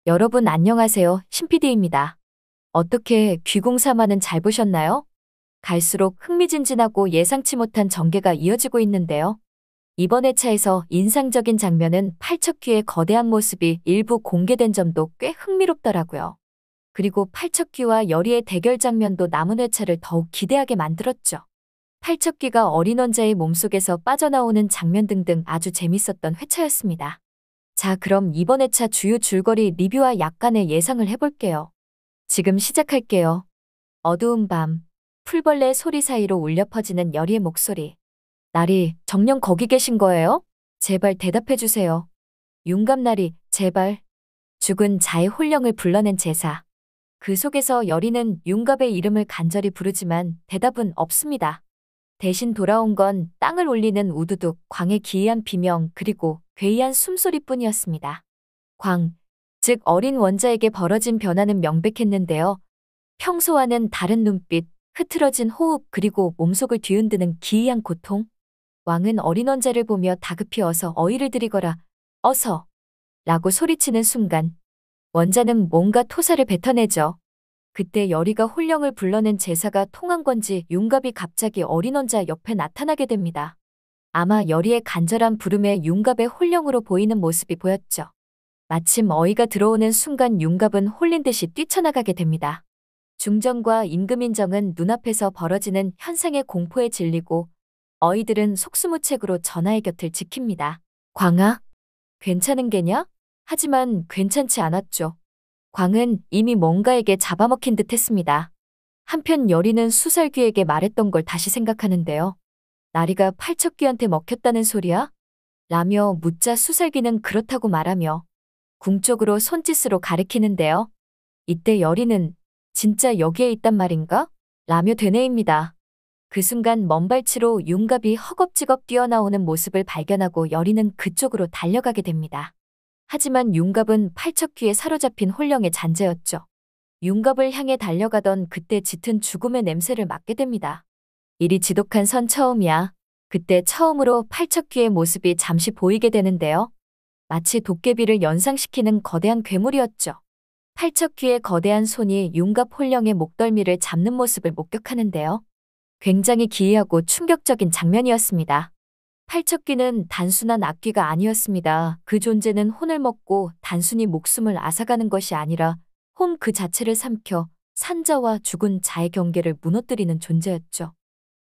여러분 안녕하세요. 신PD입니다. 어떻게 귀공사만은 잘 보셨나요? 갈수록 흥미진진하고 예상치 못한 전개가 이어지고 있는데요. 이번 회차에서 인상적인 장면은 팔척귀의 거대한 모습이 일부 공개된 점도 꽤 흥미롭더라고요. 그리고 팔척귀와 여리의 대결 장면도 남은 회차를 더욱 기대하게 만들었죠. 팔척귀가 어린 원자의 몸속에서 빠져나오는 장면 등등 아주 재밌었던 회차였습니다. 자, 그럼 이번 회차 주요 줄거리 리뷰와 약간의 예상을 해볼게요. 지금 시작할게요. 어두운 밤, 풀벌레 소리 사이로 울려 퍼지는 여리의 목소리. 나리, 정녕 거기 계신 거예요? 제발 대답해주세요. 윤감나리, 제발. 죽은 자의 혼령을 불러낸 제사. 그 속에서 여리는 윤갑의 이름을 간절히 부르지만 대답은 없습니다. 대신 돌아온 건 땅을 울리는 우두둑, 광의 기이한 비명, 그리고 괴이한 숨소리뿐이었습니다. 광, 즉 어린 원자에게 벌어진 변화는 명백했는데요. 평소와는 다른 눈빛, 흐트러진 호흡, 그리고 몸속을 뒤흔드는 기이한 고통. 왕은 어린 원자를 보며 다급히 어서 어이를 드리거라, 어서! 라고 소리치는 순간 원자는 뭔가 토사를 뱉어내죠. 그때 여리가 혼령을 불러낸 제사가 통한 건지 윤갑이 갑자기 어린 원자 옆에 나타나게 됩니다. 아마 여리의 간절한 부름에 윤갑의 혼령으로 보이는 모습이 보였죠. 마침 어이가 들어오는 순간 윤갑은 홀린 듯이 뛰쳐나가게 됩니다. 중정과 임금인정은 눈앞에서 벌어지는 현상의 공포에 질리고 어이들은 속수무책으로 전하의 곁을 지킵니다. 광아? 괜찮은 게냐? 하지만 괜찮지 않았죠. 광은 이미 뭔가에게 잡아먹힌 듯 했습니다. 한편 여리는 수살귀에게 말했던 걸 다시 생각하는데요. 나리가 팔척귀한테 먹혔다는 소리야? 라며 묻자 수살귀는 그렇다고 말하며 궁 쪽으로 손짓으로 가리키는데요. 이때 여리는 진짜 여기에 있단 말인가? 라며 되뇌입니다. 그 순간 먼발치로 윤갑이 허겁지겁 뛰어나오는 모습을 발견하고 여리는 그쪽으로 달려가게 됩니다. 하지만 윤갑은 팔척귀에 사로잡힌 혼령의 잔재였죠. 윤갑을 향해 달려가던 그때 짙은 죽음의 냄새를 맡게 됩니다. 이리 지독한 선 처음이야. 그때 처음으로 팔척귀의 모습이 잠시 보이게 되는데요. 마치 도깨비를 연상시키는 거대한 괴물이었죠. 팔척귀의 거대한 손이 윤갑 혼령의 목덜미를 잡는 모습을 목격하는데요. 굉장히 기이하고 충격적인 장면이었습니다. 팔척귀는 단순한 악귀가 아니었습니다. 그 존재는 혼을 먹고 단순히 목숨을 앗아가는 것이 아니라 혼 그 자체를 삼켜 산자와 죽은 자의 경계를 무너뜨리는 존재였죠.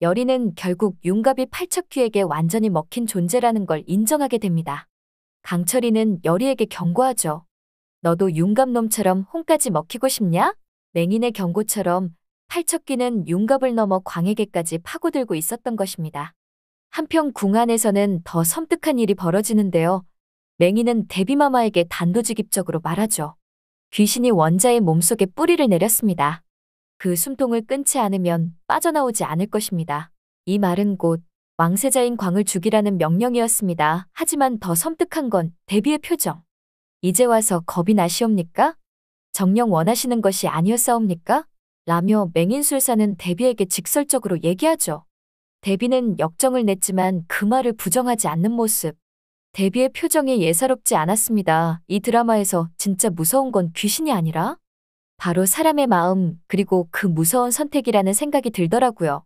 여리는 결국 윤갑이 팔척귀에게 완전히 먹힌 존재라는 걸 인정하게 됩니다. 강철이는 여리에게 경고하죠. 너도 윤갑놈처럼 혼까지 먹히고 싶냐? 맹인의 경고처럼 팔척귀는 윤갑을 넘어 광에게까지 파고들고 있었던 것입니다. 한편 궁 안에서는 더 섬뜩한 일이 벌어지는데요. 맹인은 대비마마에게 단도직입적으로 말하죠. 귀신이 원자의 몸속에 뿌리를 내렸습니다. 그 숨통을 끊지 않으면 빠져나오지 않을 것입니다. 이 말은 곧 왕세자인 광을 죽이라는 명령이었습니다. 하지만 더 섬뜩한 건 대비의 표정. 이제 와서 겁이 나시옵니까? 정녕 원하시는 것이 아니었사옵니까? 라며 맹인술사는 대비에게 직설적으로 얘기하죠. 대비는 역정을 냈지만 그 말을 부정하지 않는 모습. 대비의 표정이 예사롭지 않았습니다. 이 드라마에서 진짜 무서운 건 귀신이 아니라 바로 사람의 마음, 그리고 그 무서운 선택이라는 생각이 들더라고요.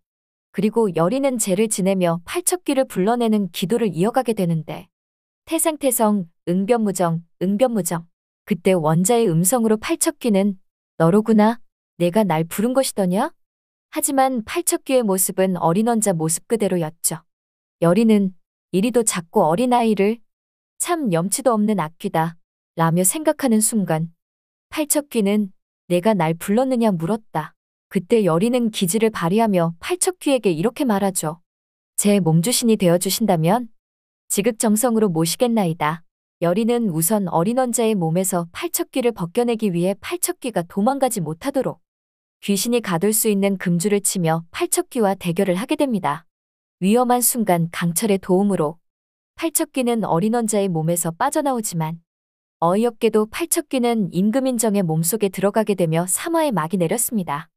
그리고 여리는 죄를 지내며 팔척귀를 불러내는 기도를 이어가게 되는데 태상태성, 응변무정, 응변무정. 그때 원자의 음성으로 팔척귀는 너로구나, 내가 날 부른 것이더냐? 하지만 팔척귀의 모습은 어린 원자 모습 그대로였죠. 여리는 이리도 작고 어린아이를 참 염치도 없는 악귀다 라며 생각하는 순간 팔척귀는 내가 날 불렀느냐 물었다. 그때 여리는 기지를 발휘하며 팔척귀에게 이렇게 말하죠. 제 몸주신이 되어주신다면 지극정성으로 모시겠나이다. 여리는 우선 어린 원자의 몸에서 팔척귀를 벗겨내기 위해 팔척귀가 도망가지 못하도록 귀신이 가둘 수 있는 금줄을 치며 팔척귀와 대결을 하게 됩니다. 위험한 순간 강철의 도움으로 팔척귀는 어린 원자의 몸에서 빠져나오지만 어이없게도 팔척귀는 임금인정의 몸속에 들어가게 되며 사마의 막이 내렸습니다.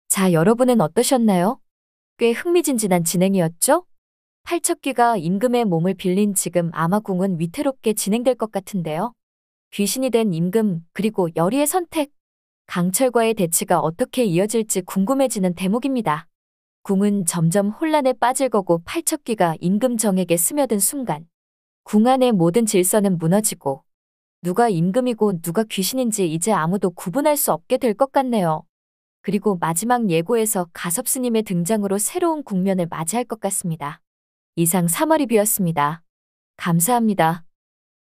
자, 여러분은 어떠셨나요? 꽤 흥미진진한 진행이었죠? 팔척귀가 임금의 몸을 빌린 지금 아마 궁은 위태롭게 진행될 것 같은데요. 귀신이 된 임금, 그리고 여리의 선택. 강철과의 대치가 어떻게 이어질지 궁금해지는 대목입니다. 궁은 점점 혼란에 빠질 거고 팔척귀가 임금정에게 스며든 순간 궁 안의 모든 질서는 무너지고 누가 임금이고 누가 귀신인지 이제 아무도 구분할 수 없게 될 것 같네요. 그리고 마지막 예고에서 가섭스님의 등장으로 새로운 국면을 맞이할 것 같습니다. 이상 3월 리뷰였습니다. 감사합니다.